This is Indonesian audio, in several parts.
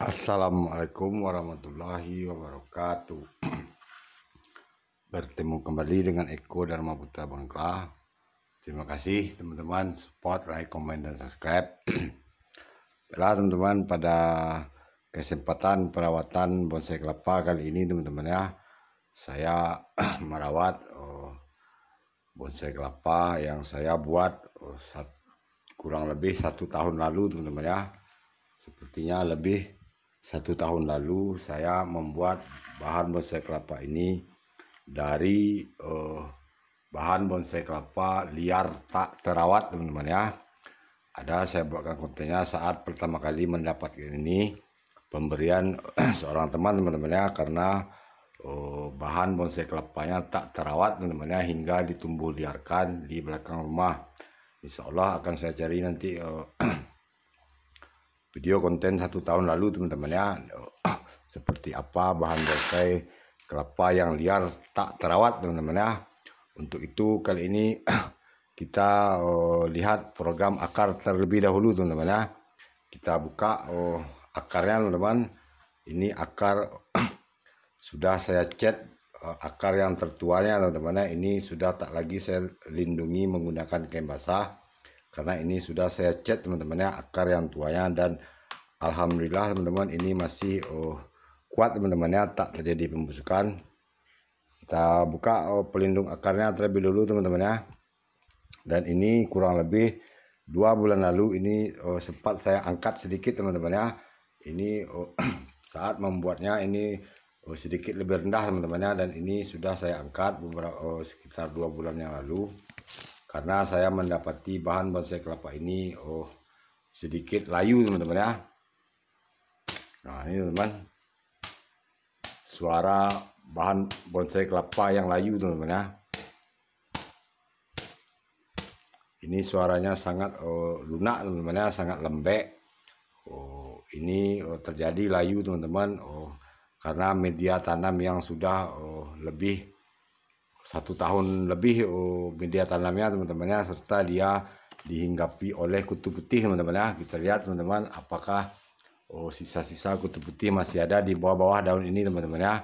Assalamualaikum warahmatullahi wabarakatuh. Bertemu kembali dengan Eko Dharma Putra Bangka. Terima kasih teman-teman support, like, comment, dan subscribe. Baiklah teman-teman, pada kesempatan perawatan bonsai kelapa kali ini teman-teman ya, saya merawat bonsai kelapa yang saya buat kurang lebih 1 tahun lalu teman-teman ya. Sepertinya lebih 1 tahun lalu saya membuat bahan bonsai kelapa ini dari bahan bonsai kelapa liar tak terawat teman-teman ya. Ada saya buatkan kontennya saat pertama kali mendapatkan ini pemberian seorang teman-teman ya, karena bahan bonsai kelapanya tak terawat teman-teman ya, hingga ditumbuh liarkan di belakang rumah. Insya Allah akan saya cari nanti video konten 1 tahun lalu teman-teman ya, seperti apa bahan bonsai kelapa yang liar tak terawat teman-teman ya. Untuk itu kali ini kita lihat program akar terlebih dahulu teman-teman ya. Kita buka akarnya teman-teman. Ini akar sudah saya cat akar yang tertuanya teman-teman ya. Ini sudah tak lagi saya lindungi menggunakan kain basah, karena ini sudah saya cat teman-teman ya, akar yang tuanya, dan alhamdulillah teman-teman ini masih kuat teman-teman ya, tak terjadi pembusukan. Kita buka pelindung akarnya terlebih dulu teman-teman ya. Dan ini kurang lebih 2 bulan lalu ini sempat saya angkat sedikit teman-teman ya. Ini saat membuatnya ini sedikit lebih rendah teman-teman ya, dan ini sudah saya angkat beberapa sekitar 2 bulan yang lalu, karena saya mendapati bahan bonsai kelapa ini sedikit layu teman-teman ya. Nah ini teman-teman, suara bahan bonsai kelapa yang layu teman-teman ya. Ini suaranya sangat lunak teman-teman ya, sangat lembek. Ini terjadi layu teman-teman karena media tanam yang sudah lebih 1 tahun lebih media tanamnya teman-teman ya, serta dia dihinggapi oleh kutu putih teman-teman ya. Kita lihat teman-teman apakah sisa-sisa kutu putih masih ada di bawah-bawah daun ini teman-teman ya,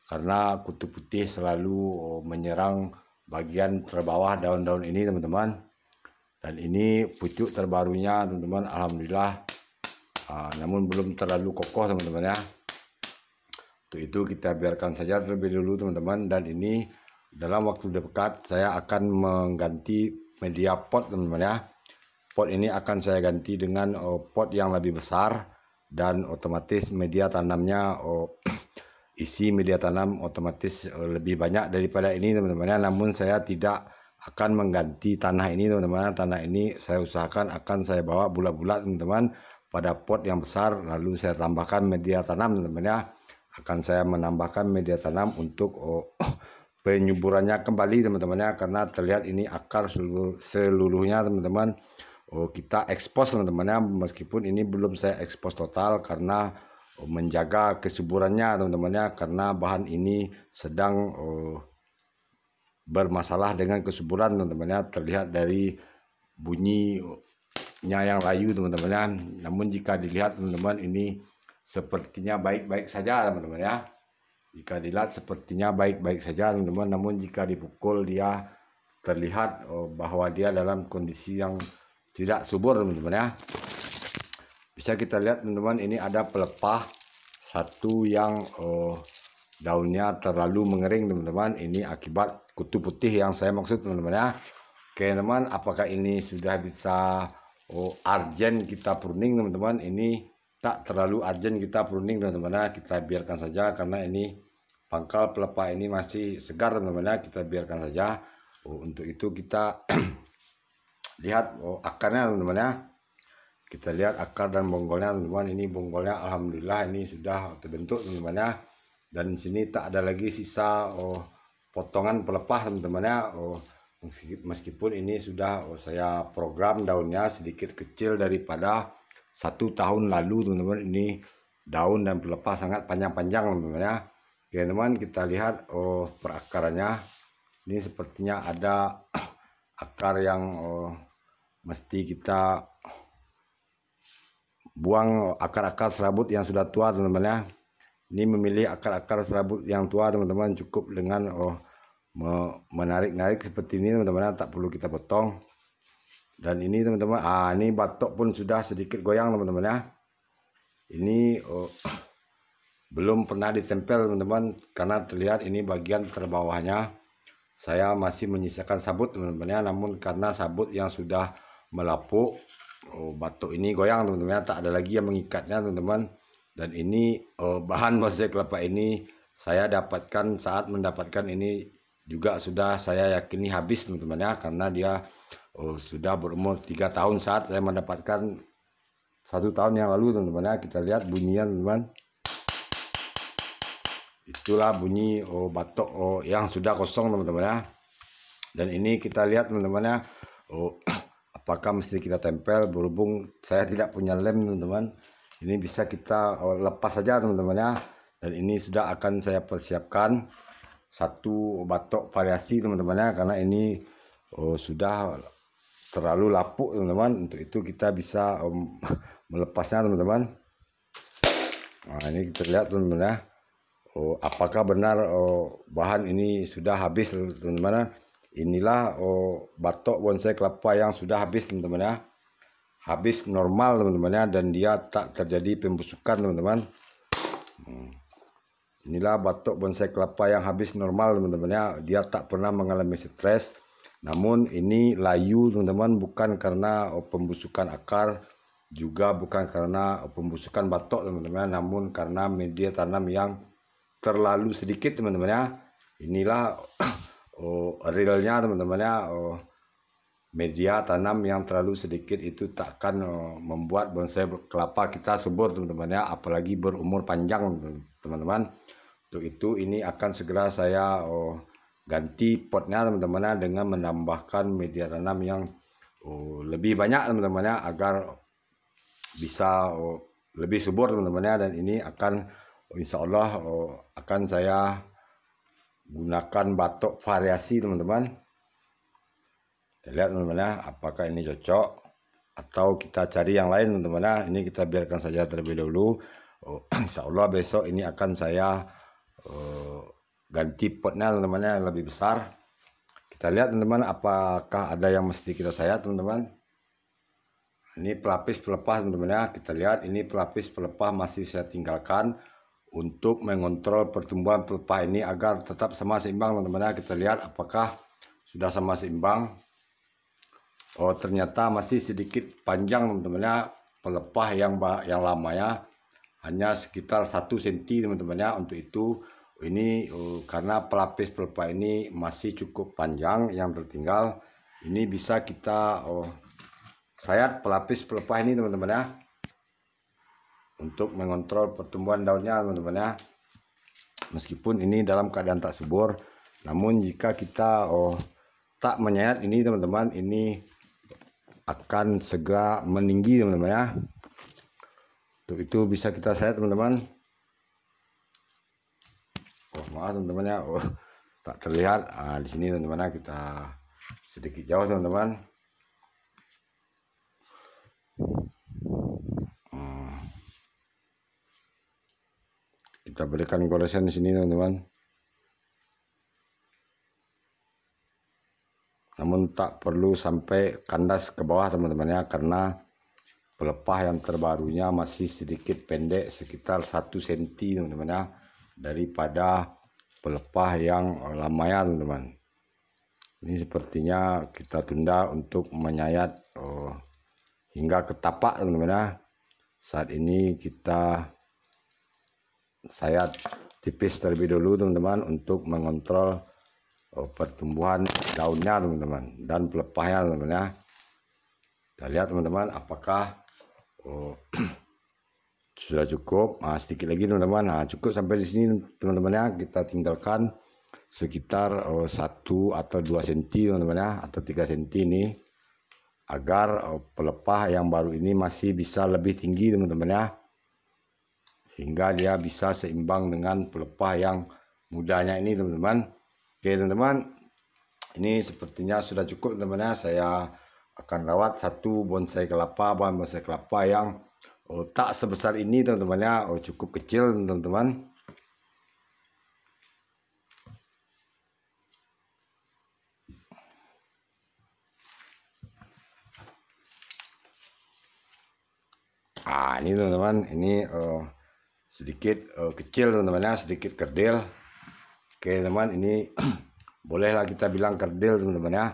karena kutu putih selalu menyerang bagian terbawah daun-daun ini teman-teman. Dan ini pucuk terbarunya teman-teman, alhamdulillah, namun belum terlalu kokoh teman-teman ya. Untuk itu kita biarkan saja terlebih dulu teman-teman. Dan ini dalam waktu dekat saya akan mengganti media pot teman-teman ya. Pot ini akan saya ganti dengan pot yang lebih besar, dan otomatis media tanamnya isi media tanam otomatis lebih banyak daripada ini teman-teman ya. Namun saya tidak akan mengganti tanah ini teman-teman. Tanah ini saya usahakan akan saya bawa bulat-bulat teman-teman pada pot yang besar, lalu saya tambahkan media tanam teman-teman ya. Akan saya menambahkan media tanam untuk penyuburannya kembali teman-teman ya, karena terlihat ini akar seluruhnya teman-teman kita ekspos teman-teman ya, meskipun ini belum saya ekspos total karena menjaga kesuburannya teman-teman ya, karena bahan ini sedang bermasalah dengan kesuburan teman-teman ya. Terlihat dari bunyinya yang layu teman-teman ya. Namun jika dilihat teman-teman ini sepertinya baik-baik saja teman-teman ya. Jika dilihat sepertinya baik-baik saja teman-teman, namun jika dipukul dia terlihat bahwa dia dalam kondisi yang tidak subur teman-teman ya. Bisa kita lihat teman-teman, ini ada pelepah satu yang daunnya terlalu mengering teman-teman. Ini akibat kutu putih yang saya maksud teman-teman ya. Oke teman, apakah ini sudah bisa urgent kita pruning teman-teman? Ini tak terlalu urgent kita pruning teman-teman ya. Kita biarkan saja karena ini pangkal pelepah ini masih segar teman-teman ya. Kita biarkan saja. Untuk itu kita lihat akarnya teman-teman ya. Kita lihat akar dan bonggolnya teman-teman. Ini bonggolnya alhamdulillah ini sudah terbentuk teman-teman ya. Dan di sini tak ada lagi sisa potongan pelepah teman-teman ya. Meskipun ini sudah saya program daunnya sedikit kecil daripada 1 tahun lalu teman-teman. Ini daun dan pelepah sangat panjang-panjang teman-teman ya. Oke teman, kita lihat perakarannya. Ini sepertinya ada akar yang mesti kita buang akar-akar serabut yang sudah tua teman-teman ya. Ini memilih akar-akar serabut yang tua teman-teman, cukup dengan menarik-narik seperti ini teman-teman, tak perlu kita potong. Dan ini teman-teman, ini batok pun sudah sedikit goyang teman-teman ya. Ini belum pernah ditempel teman-teman, karena terlihat ini bagian terbawahnya saya masih menyisakan sabut teman-teman ya. Namun karena sabut yang sudah melapuk, batok ini goyang teman-teman ya, tak ada lagi yang mengikatnya teman-teman. Dan ini bahan bonsai kelapa ini saya dapatkan saat mendapatkan ini juga sudah saya yakini habis teman-teman ya, karena dia sudah berumur 3 tahun saat saya mendapatkan 1 tahun yang lalu teman-teman ya. Kita lihat bunyinya teman-teman, itulah bunyi batok yang sudah kosong teman-teman ya. Dan ini kita lihat teman-teman ya, apakah mesti kita tempel. Berhubung saya tidak punya lem teman-teman, ini bisa kita lepas saja teman-teman ya. Dan ini sudah akan saya persiapkan satu batok variasi teman-teman ya, karena ini sudah terlalu lapuk teman-teman. Untuk itu kita bisa melepasnya teman-teman. Nah, ini kita lihat teman-teman ya, apakah benar bahan ini sudah habis teman-teman. Inilah batok bonsai kelapa yang sudah habis teman-teman ya, habis normal teman-teman ya, dan dia tak terjadi pembusukan teman-teman. Inilah batok bonsai kelapa yang habis normal teman-teman ya, dia tak pernah mengalami stres. Namun ini layu teman-teman, bukan karena pembusukan akar, juga bukan karena pembusukan batok teman-teman, namun karena media tanam yang terlalu sedikit teman-teman ya. Inilah realnya teman-teman ya, media tanam yang terlalu sedikit itu takkan membuat bonsai kelapa kita subur teman-teman ya, apalagi berumur panjang teman-teman. Untuk itu ini akan segera saya ganti potnya teman-teman ya, dengan menambahkan media tanam yang lebih banyak teman-teman ya, agar bisa lebih subur teman-teman ya. Dan ini akan insya Allah akan saya gunakan batok variasi teman-teman. Kita lihat teman-teman ya, apakah ini cocok atau kita cari yang lain teman-teman ya. Ini kita biarkan saja terlebih dahulu. Insya Allah besok ini akan saya ganti potnya teman-teman ya, yang lebih besar. Kita lihat teman-teman, apakah ada yang mesti kita sayat teman-teman. Ini pelapis pelepas teman-teman ya. Kita lihat ini pelapis pelepas masih saya tinggalkan untuk mengontrol pertumbuhan pelepah ini agar tetap sama seimbang teman-teman ya. Kita lihat apakah sudah sama seimbang. Ternyata masih sedikit panjang teman-teman ya, pelepah yang lamanya hanya sekitar 1 cm teman-teman ya. Untuk itu ini karena pelapis pelepah ini masih cukup panjang yang tertinggal, ini bisa kita sayat pelapis pelepah ini teman-teman ya, untuk mengontrol pertumbuhan daunnya teman-teman ya. Meskipun ini dalam keadaan tak subur, namun jika kita tak menyayat ini teman-teman, ini akan segera meninggi teman-teman ya. Untuk itu bisa kita sayat teman-teman. Maaf teman-teman ya, tak terlihat. Di sini teman-teman ya, kita sedikit jauh teman-teman. Kita berikan goresan di sini teman-teman. Namun tak perlu sampai kandas ke bawah teman-teman ya, karena pelepah yang terbarunya masih sedikit pendek, sekitar 1 cm teman-teman ya, daripada pelepah yang lamanya teman-teman. Ini sepertinya kita tunda untuk menyayat hingga ke tapak teman-teman ya. Saat ini kita sayat tipis terlebih dahulu teman-teman, untuk mengontrol pertumbuhan daunnya teman-teman dan pelepahnya teman-teman ya. Kita lihat teman-teman apakah sudah cukup. Sedikit lagi teman-teman. Cukup sampai di sini teman-teman ya. Kita tinggalkan sekitar 1 atau 2 cm teman-teman ya, atau 3 cm ini, agar pelepah yang baru ini masih bisa lebih tinggi teman-teman ya, sehingga dia bisa seimbang dengan pelepah yang mudanya ini teman-teman. Oke teman-teman, ini sepertinya sudah cukup teman-teman ya. Saya akan rawat satu bonsai kelapa, bahan bonsai kelapa yang tak sebesar ini teman-teman ya, cukup kecil teman-teman. Ini teman-teman, ini sedikit kecil teman-teman ya, sedikit kerdil. Oke teman, ini bolehlah kita bilang kerdil teman-teman ya.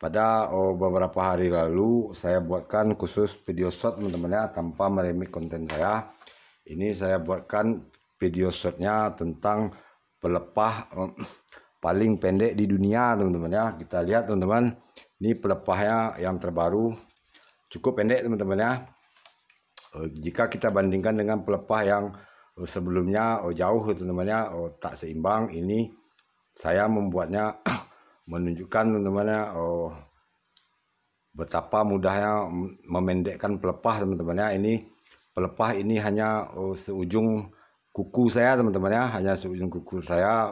Pada beberapa hari lalu saya buatkan khusus video shot teman-teman ya, tanpa meremik konten saya. Ini saya buatkan video shotnya tentang pelepah paling pendek di dunia teman-teman ya. Kita lihat teman-teman, ini pelepahnya yang terbaru, cukup pendek teman-teman ya. Jika kita bandingkan dengan pelepah yang sebelumnya jauh teman-teman ya, tak seimbang. Ini saya membuatnya menunjukkan teman-teman ya, betapa mudahnya memendekkan pelepah teman-teman ya. Ini pelepah ini hanya seujung kuku saya teman-teman ya, hanya seujung kuku saya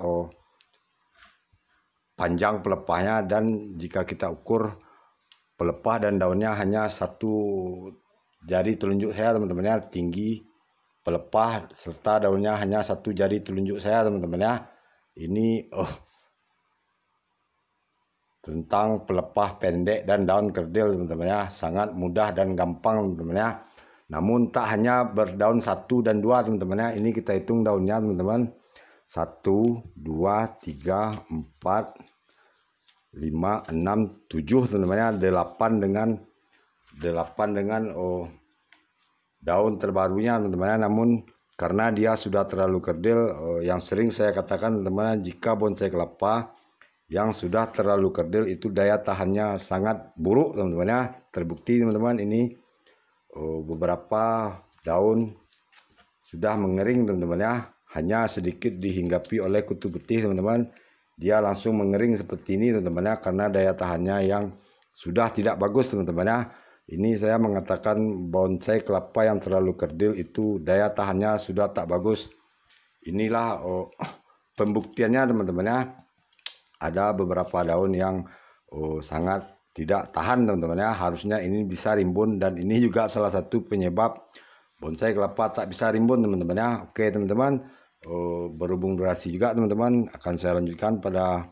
panjang pelepahnya. Dan jika kita ukur pelepah dan daunnya hanya satu jari telunjuk saya teman-teman ya, tinggi pelepah serta daunnya hanya satu jari telunjuk saya teman-teman ya. Ini tentang pelepah pendek dan daun kerdil teman-teman ya, sangat mudah dan gampang teman-teman ya. Namun tak hanya berdaun 1 dan 2 teman-teman ya, ini kita hitung daunnya teman-teman. 1, 2, 3, 4, 5, 6, 7 teman-teman ya, 8 dengan daun terbarunya teman-teman ya. Namun karena dia sudah terlalu kerdil, yang sering saya katakan teman-teman, jika bonsai kelapa yang sudah terlalu kerdil itu daya tahannya sangat buruk teman-teman ya. Terbukti teman-teman, ini beberapa daun sudah mengering teman-teman ya, hanya sedikit dihinggapi oleh kutu getih teman-teman, dia langsung mengering seperti ini teman-teman ya, karena daya tahannya yang sudah tidak bagus teman-teman ya. Ini saya mengatakan bonsai kelapa yang terlalu kerdil itu daya tahannya sudah tak bagus. Inilah pembuktiannya teman-teman ya. Ada beberapa daun yang sangat tidak tahan teman-teman ya, harusnya ini bisa rimbun, dan ini juga salah satu penyebab bonsai kelapa tak bisa rimbun teman-teman ya. Oke teman-teman, berhubung durasi juga teman-teman, akan saya lanjutkan pada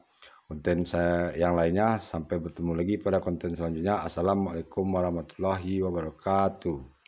konten saya yang lainnya. Sampai bertemu lagi pada konten selanjutnya. Assalamualaikum warahmatullahi wabarakatuh.